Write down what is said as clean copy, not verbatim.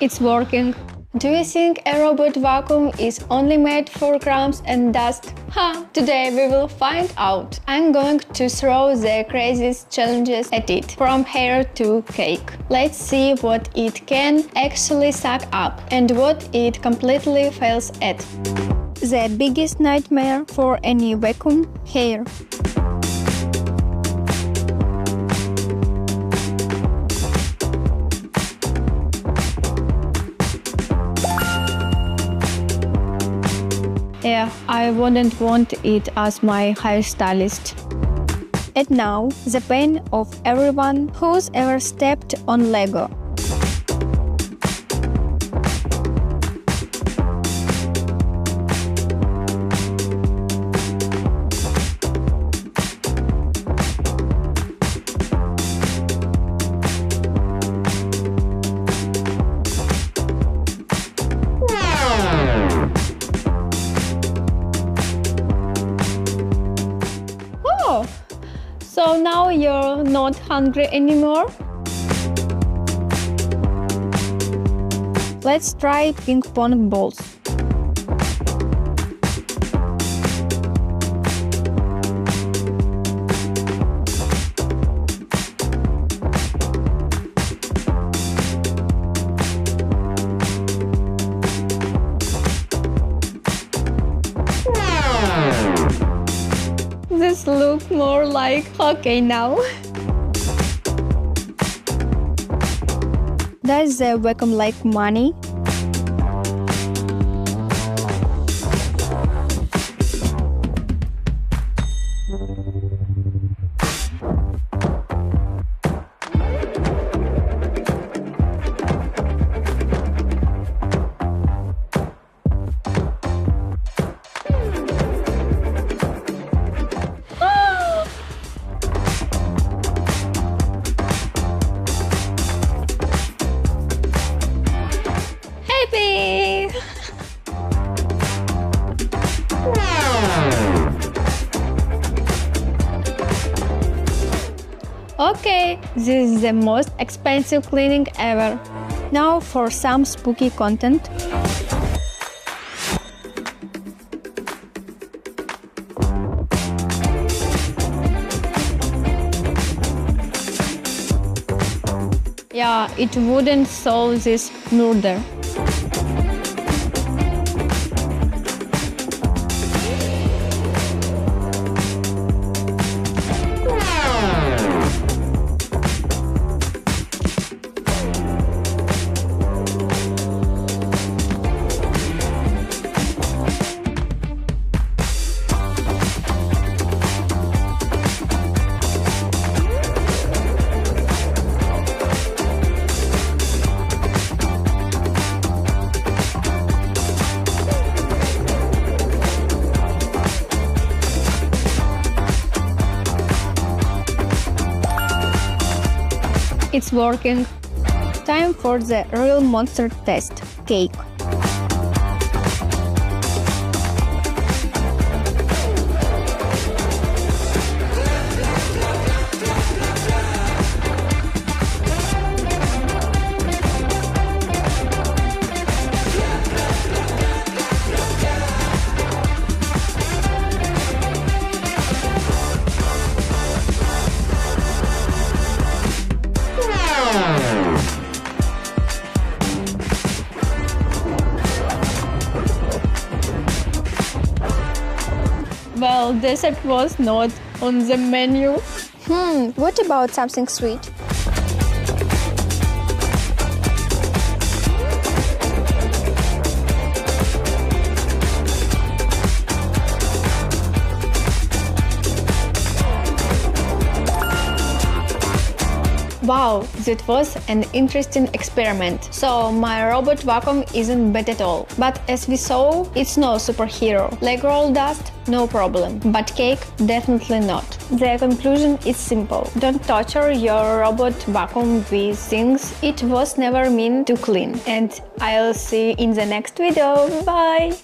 It's working. Do you think a robot vacuum is only made for crumbs and dust? Today we will find out. I'm going to throw the craziest challenges at it, from hair to cake. Let's see what it can actually suck up and what it completely fails at. The biggest nightmare for any vacuum: hair. Yeah, I wouldn't want it as my hairstylist. And now, the pain of everyone who's ever stepped on Lego. So now you're not hungry anymore? Let's try ping pong balls. This looks more like hockey now. Does the vacuum like money? Okay, this is the most expensive cleaning ever. Now for some spooky content. Yeah, it wouldn't solve this murder. It's working. Time for the real monster test: cake. Well, dessert was not on the menu. What about something sweet? Wow, that was an interesting experiment. So my robot vacuum isn't bad at all. But as we saw, it's no superhero. Leg roll dust? No problem. But cake? Definitely not. The conclusion is simple. Don't torture your robot vacuum with things it was never meant to clean. And I'll see you in the next video. Bye!